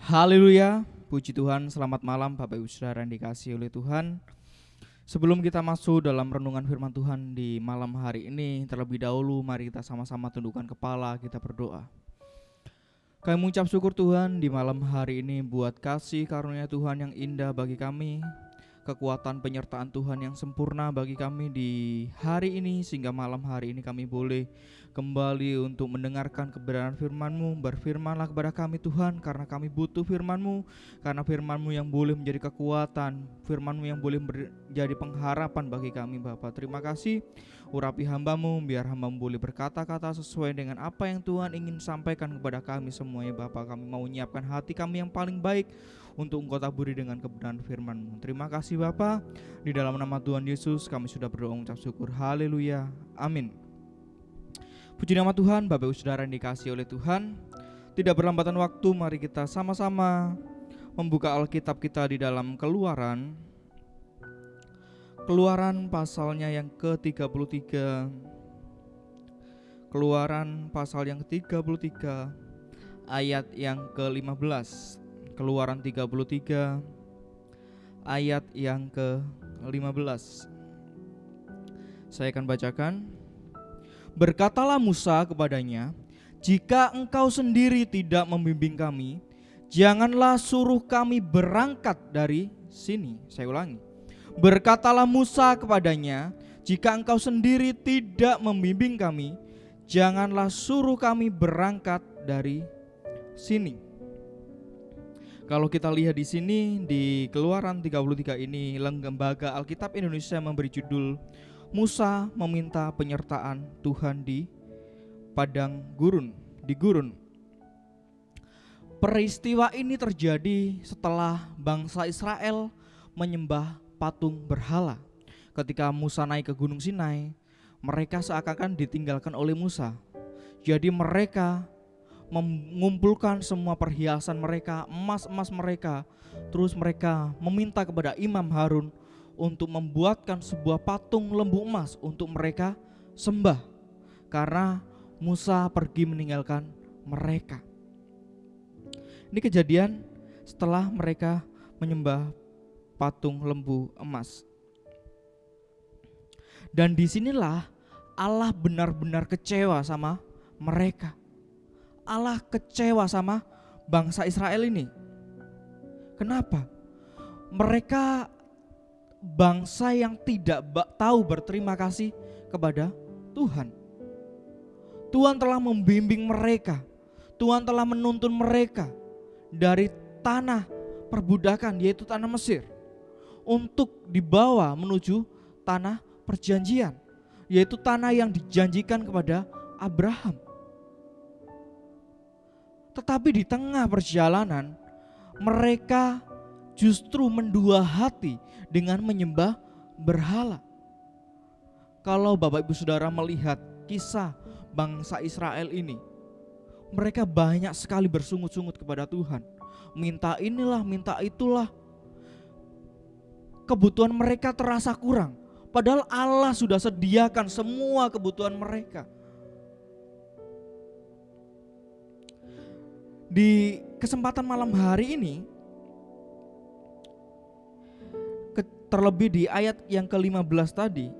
Haleluya, puji Tuhan, selamat malam Bapak Ibu Saudara yang dikasihi oleh Tuhan. Sebelum kita masuk dalam renungan firman Tuhan di malam hari ini, terlebih dahulu mari kita sama-sama tundukkan kepala, kita berdoa. Kami mengucap syukur Tuhan di malam hari ini buat kasih karunia Tuhan yang indah bagi kami, kekuatan penyertaan Tuhan yang sempurna bagi kami di hari ini, sehingga malam hari ini kami boleh kembali untuk mendengarkan kebenaran firman-Mu. Berfirmanlah kepada kami Tuhan, karena kami butuh firman-Mu, karena firman-Mu yang boleh menjadi kekuatan, firman-Mu yang boleh menjadi pengharapan bagi kami Bapa. Terima kasih, urapi hamba-Mu, biar hamba-Mu boleh berkata-kata sesuai dengan apa yang Tuhan ingin sampaikan kepada kami semuanya Bapa. Kami mau menyiapkan hati kami yang paling baik untuk Engkau taburi dengan kebenaran firman-Mu. Terima kasih Bapa, di dalam nama Tuhan Yesus kami sudah berdoa mengucap syukur. Haleluya, amin. Puji nama Tuhan, Bapak Ibu Saudara yang dikasihi oleh Tuhan. Tidak berlambatan waktu, mari kita sama-sama membuka Alkitab kita di dalam Keluaran. Keluaran pasalnya yang ke-33. Keluaran pasal yang ke-33 ayat yang ke-15. Keluaran 33 ayat yang ke-15. Saya akan bacakan. Berkatalah Musa kepadanya, jika engkau sendiri tidak membimbing kami, janganlah suruh kami berangkat dari sini. Saya ulangi. Berkatalah Musa kepadanya, jika engkau sendiri tidak membimbing kami, janganlah suruh kami berangkat dari sini. Kalau kita lihat di sini di Keluaran 33 ini, Lembaga Alkitab Indonesia memberi judul Musa meminta penyertaan Tuhan di padang gurun, di gurun. Peristiwa ini terjadi setelah bangsa Israel menyembah patung berhala. Ketika Musa naik ke Gunung Sinai, mereka seakan-akan ditinggalkan oleh Musa. Jadi mereka mengumpulkan semua perhiasan mereka, emas-emas mereka, terus mereka meminta kepada Imam Harun untuk membuatkan sebuah patung lembu emas untuk mereka sembah, karena Musa pergi meninggalkan mereka. Ini kejadian setelah mereka menyembah patung lembu emas. Dan disinilah Allah benar-benar kecewa sama mereka. Allah kecewa sama bangsa Israel ini. Kenapa? Mereka bangsa yang tidak tahu berterima kasih kepada Tuhan. Tuhan telah membimbing mereka, Tuhan telah menuntun mereka dari tanah perbudakan, yaitu tanah Mesir, untuk dibawa menuju tanah perjanjian, yaitu tanah yang dijanjikan kepada Abraham. Tetapi di tengah perjalanan mereka justru mendua hati dengan menyembah berhala. Kalau Bapak Ibu Saudara melihat kisah bangsa Israel ini, mereka banyak sekali bersungut-sungut kepada Tuhan. Minta inilah, minta itulah. Kebutuhan mereka terasa kurang, padahal Allah sudah sediakan semua kebutuhan mereka. Di kesempatan malam hari ini, terlebih di ayat yang ke-15 tadi,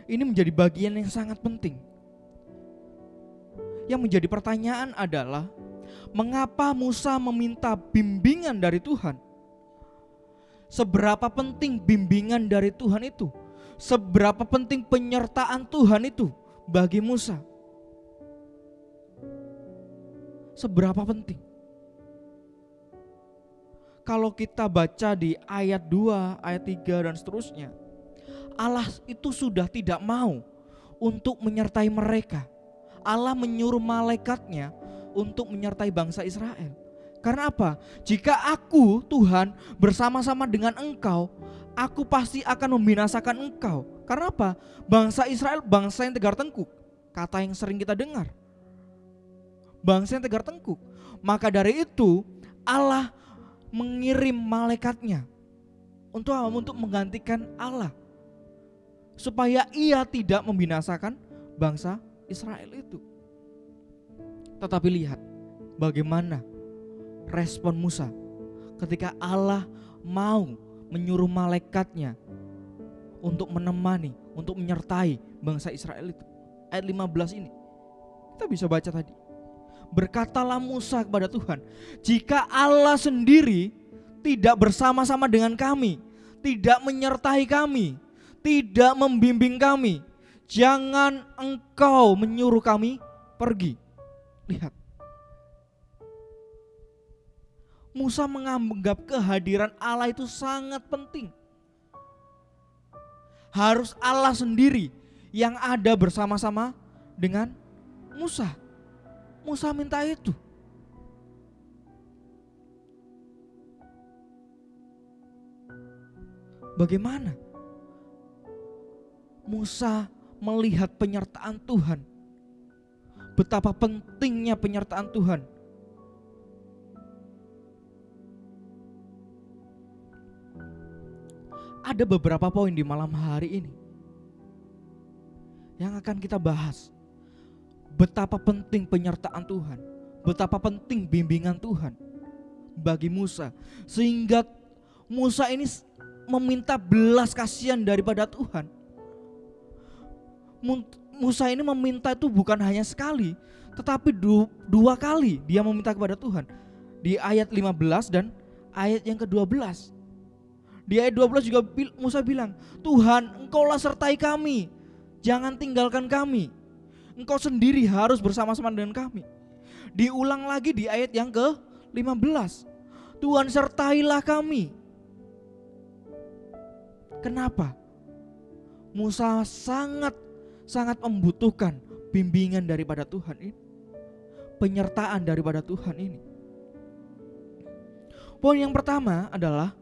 ini menjadi bagian yang sangat penting. Yang menjadi pertanyaan adalah, mengapa Musa meminta bimbingan dari Tuhan? Seberapa penting bimbingan dari Tuhan itu? Seberapa penting penyertaan Tuhan itu bagi Musa? Seberapa penting? Kalau kita baca di ayat 2, ayat 3 dan seterusnya, Allah itu sudah tidak mau untuk menyertai mereka. Allah menyuruh malaikatnya untuk menyertai bangsa Israel. Karena apa? Jika aku, Tuhan, bersama-sama dengan engkau, aku pasti akan membinasakan engkau. Karena apa? Bangsa Israel bangsa yang tegar tengkuk. Kata yang sering kita dengar, bangsa yang tegar tengkuk. Maka dari itu Allah mengirim malaikatnya untuk apa? Untuk menggantikan Allah, supaya ia tidak membinasakan bangsa Israel itu. Tetapi lihat bagaimana respon Musa ketika Allah mau menyuruh malaikatnya untuk menemani, untuk menyertai bangsa Israel itu. Ayat 15 ini kita bisa baca tadi. Berkatalah Musa kepada Tuhan, jika Allah sendiri tidak bersama-sama dengan kami, tidak menyertai kami, tidak membimbing kami, jangan engkau menyuruh kami pergi. Lihat, Musa menganggap kehadiran Allah itu sangat penting. Harus Allah sendiri yang ada bersama-sama dengan Musa. Musa minta itu. Bagaimana Musa melihat penyertaan Tuhan? Betapa pentingnya penyertaan Tuhan. Ada beberapa poin di malam hari ini yang akan kita bahas. Betapa penting penyertaan Tuhan, betapa penting bimbingan Tuhan bagi Musa, sehingga Musa ini meminta belas kasihan daripada Tuhan. Musa ini meminta itu bukan hanya sekali, tetapi dua kali dia meminta kepada Tuhan. Di ayat 15 dan ayat yang ke-12. Di ayat 12 juga Musa bilang, Tuhan, engkaulah sertai kami, jangan tinggalkan kami. Engkau sendiri harus bersama-sama dengan kami. Diulang lagi di ayat yang ke-15, Tuhan sertailah kami. Kenapa? Musa sangat membutuhkan bimbingan daripada Tuhan ini, penyertaan daripada Tuhan ini. Poin yang pertama adalah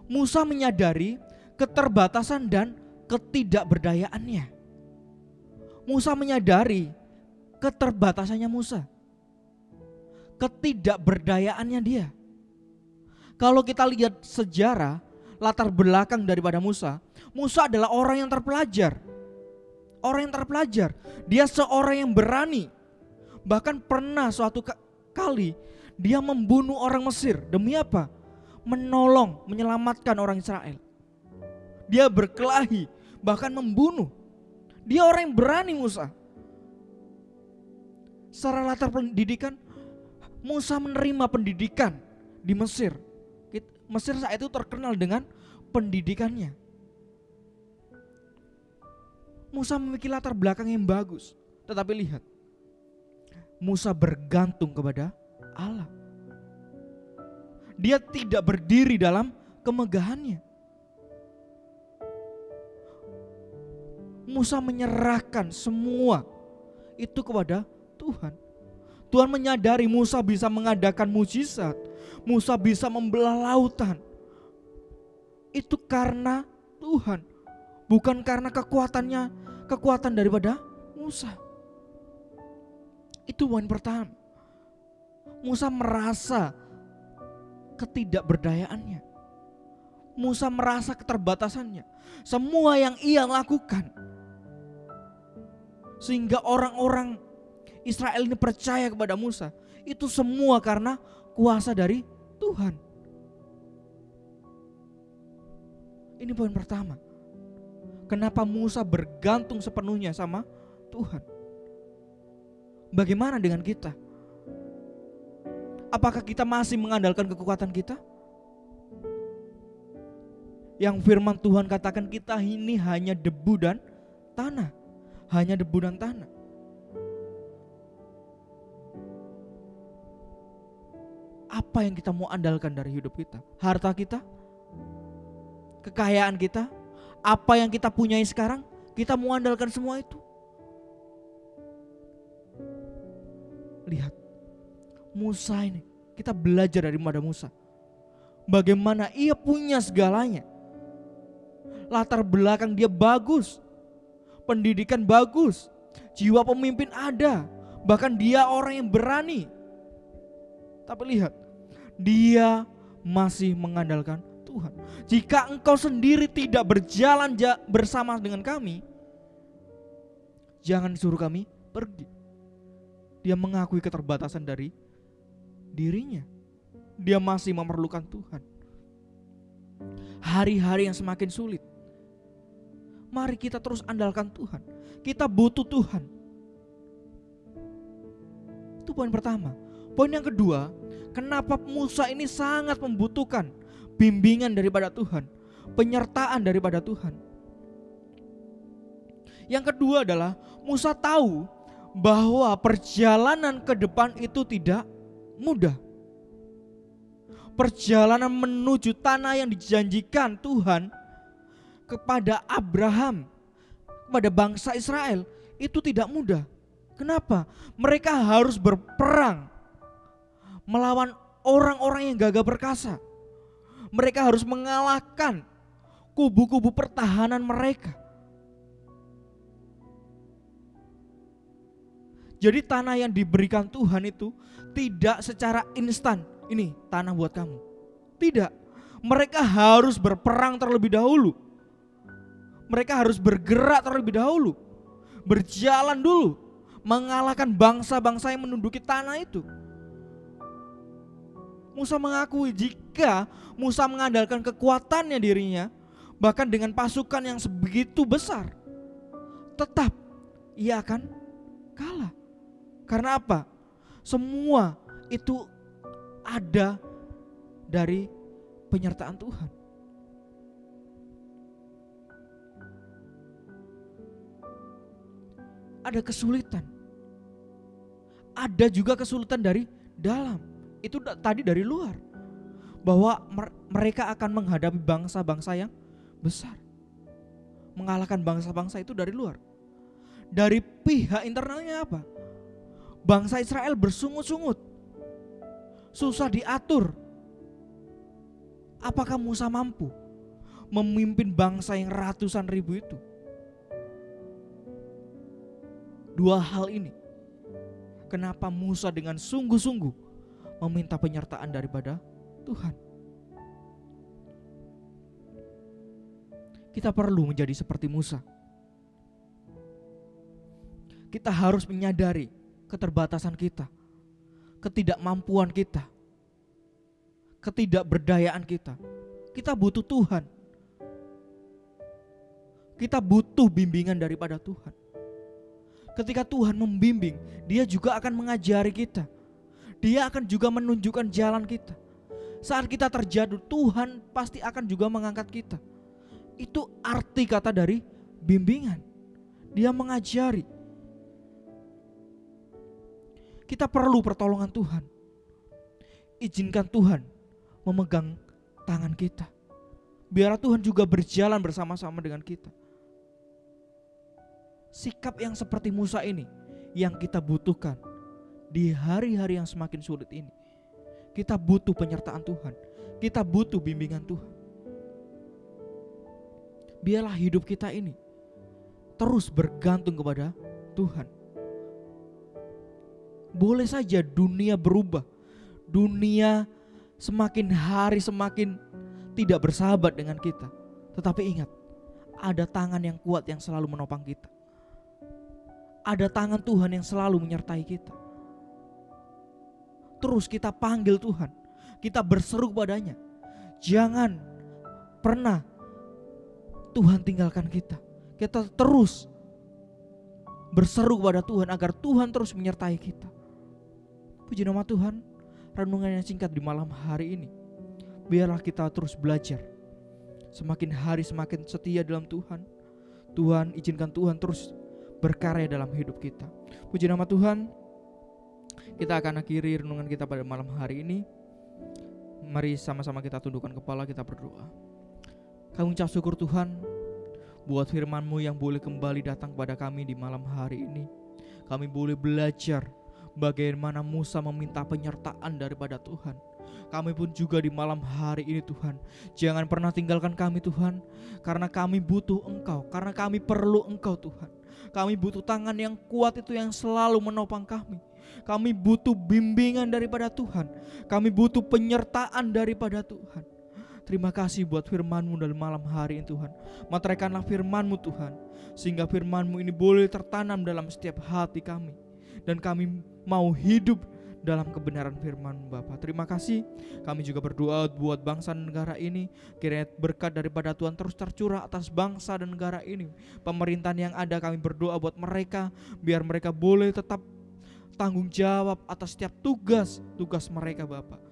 Musa menyadari keterbatasan dan ketidakberdayaannya. Musa menyadari keterbatasannya Musa, ketidakberdayaannya dia. Kalau kita lihat sejarah latar belakang daripada Musa, Musa adalah orang yang terpelajar. Orang yang terpelajar, dia seorang yang berani. Bahkan pernah suatu kali dia membunuh orang Mesir. Demi apa? Menyelamatkan orang Israel. Dia berkelahi, bahkan membunuh. Dia orang yang berani Musa. Secara latar pendidikan, Musa menerima pendidikan di Mesir. Mesir saat itu terkenal dengan pendidikannya. Musa memiliki latar belakang yang bagus. Tetapi lihat, Musa bergantung kepada Allah. Dia tidak berdiri dalam kemegahannya. Musa menyerahkan semua itu kepada Tuhan. Tuhan menyadari Musa bisa mengadakan mujizat, Musa bisa membelah lautan. Itu karena Tuhan, bukan karena kekuatan daripada Musa. Itu poin pertama. Musa merasa ketidakberdayaannya. Musa merasa keterbatasannya. Semua yang ia lakukan, sehingga orang-orang Israel ini percaya kepada Musa, itu semua karena kuasa dari Tuhan. Ini poin pertama. Kenapa Musa bergantung sepenuhnya sama Tuhan? Bagaimana dengan kita? Apakah kita masih mengandalkan kekuatan kita? Yang firman Tuhan katakan kita ini hanya debu dan tanah. Hanya debu dan tanah. Apa yang kita mau andalkan dari hidup kita? Harta kita? Kekayaan kita? Apa yang kita punyai sekarang? Kita mau andalkan semua itu? Lihat, Musa ini, kita belajar dari Musa. Bagaimana ia punya segalanya. Latar belakang dia bagus, pendidikan bagus, jiwa pemimpin ada, bahkan dia orang yang berani. Tapi lihat, dia masih mengandalkan Tuhan. Jika engkau sendiri tidak berjalan bersama dengan kami, jangan suruh kami pergi. Dia mengakui keterbatasan dari dirinya. dia masih memerlukan Tuhan. Hari-hari yang semakin sulit, mari kita terus andalkan Tuhan. Kita butuh Tuhan. Itu poin pertama. Poin yang kedua, kenapa Musa ini sangat membutuhkan bimbingan daripada Tuhan, penyertaan daripada Tuhan. Yang kedua adalah Musa tahu bahwa perjalanan ke depan itu tidak mudah. Perjalanan menuju tanah yang dijanjikan Tuhan kepada Abraham, kepada bangsa Israel, itu tidak mudah. Kenapa? Mereka harus berperang melawan orang-orang yang gagah perkasa. Mereka harus mengalahkan kubu-kubu pertahanan mereka. Jadi tanah yang diberikan Tuhan itu tidak secara instan, ini tanah buat kamu. Tidak. Mereka harus berperang terlebih dahulu. Mereka harus bergerak terlebih dahulu. Berjalan dulu, mengalahkan bangsa-bangsa yang menduduki tanah itu. Musa mengakui jika Musa mengandalkan kekuatannya dirinya, bahkan dengan pasukan yang sebegitu besar, tetap ia akan kalah. Karena apa? Semua itu ada dari penyertaan Tuhan. Ada kesulitan. Ada juga kesulitan dari dalam. Itu tadi dari luar. Bahwa mereka akan menghadapi bangsa-bangsa yang besar. Mengalahkan bangsa-bangsa itu dari luar. Dari pihak internalnya apa? Bangsa Israel bersungut-sungut, susah diatur. Apakah Musa mampu memimpin bangsa yang ratusan ribu itu? Dua hal ini, kenapa Musa dengan sungguh-sungguh meminta penyertaan daripada Tuhan. Kita perlu menjadi seperti Musa. Kita harus menyadari keterbatasan kita, ketidakmampuan kita, ketidakberdayaan kita. Kita butuh Tuhan. Kita butuh bimbingan daripada Tuhan. Ketika Tuhan membimbing, Dia juga akan mengajari kita. Dia akan juga menunjukkan jalan kita. Saat kita terjatuh, Tuhan pasti akan juga mengangkat kita. Itu arti kata dari bimbingan. Dia mengajari. Kita perlu pertolongan Tuhan. Izinkan Tuhan memegang tangan kita. Biarlah Tuhan juga berjalan bersama-sama dengan kita. Sikap yang seperti Musa ini yang kita butuhkan di hari-hari yang semakin sulit ini. Kita butuh penyertaan Tuhan. Kita butuh bimbingan Tuhan. Biarlah hidup kita ini terus bergantung kepada Tuhan. Boleh saja dunia berubah, dunia semakin hari semakin tidak bersahabat dengan kita. Tetapi ingat, ada tangan yang kuat yang selalu menopang kita. Ada tangan Tuhan yang selalu menyertai kita. Terus kita panggil Tuhan, kita berseru padanya. Jangan pernah Tuhan tinggalkan kita. Kita terus berseru kepada Tuhan agar Tuhan terus menyertai kita. Puji nama Tuhan, renungan yang singkat di malam hari ini. Biarlah kita terus belajar. Semakin hari semakin setia dalam Tuhan. Tuhan, izinkan Tuhan terus berkarya dalam hidup kita. Puji nama Tuhan. Kita akan akhiri renungan kita pada malam hari ini. Mari sama-sama kita tundukkan kepala, kita berdoa. Kami ucap syukur Tuhan buat firman-Mu yang boleh kembali datang kepada kami di malam hari ini. Kami boleh belajar bagaimana Musa meminta penyertaan daripada Tuhan. Kami pun juga di malam hari ini Tuhan, jangan pernah tinggalkan kami Tuhan, karena kami butuh Engkau, karena kami perlu Engkau Tuhan. Kami butuh tangan yang kuat itu yang selalu menopang kami. Kami butuh bimbingan daripada Tuhan. Kami butuh penyertaan daripada Tuhan. Terima kasih buat firman-Mu dalam malam hari ini Tuhan. Materaikanlah firman-Mu Tuhan, sehingga firman-Mu ini boleh tertanam dalam setiap hati kami. Dan kami mau hidup dalam kebenaran firman Bapa. Terima kasih. Kami juga berdoa buat bangsa dan negara ini, kiranya berkat daripada Tuhan terus tercurah atas bangsa dan negara ini. Pemerintahan yang ada, kami berdoa buat mereka, biar mereka boleh tetap tanggung jawab atas setiap tugas mereka Bapa.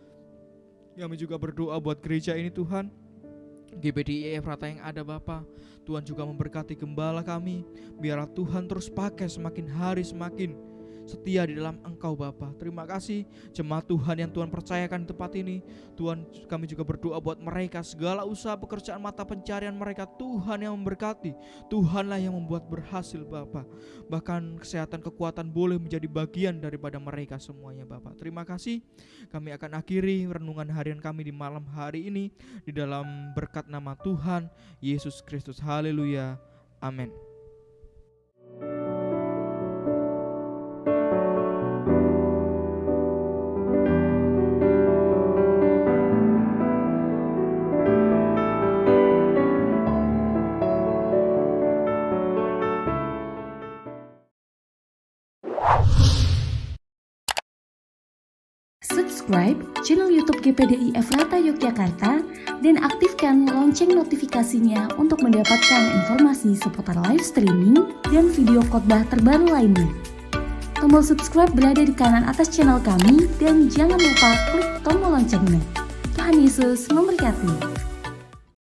Kami juga berdoa buat gereja ini Tuhan, GBDI Efrata yang ada Bapa. Tuhan juga memberkati gembala kami, biarlah Tuhan terus pakai semakin hari semakin setia di dalam Engkau Bapa. Terima kasih jemaat Tuhan yang Tuhan percayakan di tempat ini. Tuhan, kami juga berdoa buat mereka, segala usaha pekerjaan mata pencarian mereka, Tuhan yang memberkati, Tuhanlah yang membuat berhasil Bapa. Bahkan kesehatan, kekuatan boleh menjadi bagian daripada mereka semuanya Bapa. Terima kasih. Kami akan akhiri renungan harian kami di malam hari ini di dalam berkat nama Tuhan Yesus Kristus. Haleluya. Amin. Subscribe channel YouTube GPDI Efrata Yogyakarta dan aktifkan lonceng notifikasinya untuk mendapatkan informasi seputar live streaming dan video khotbah terbaru lainnya. Tombol subscribe berada di kanan atas channel kami dan jangan lupa klik tombol loncengnya. Tuhan Yesus memberkati.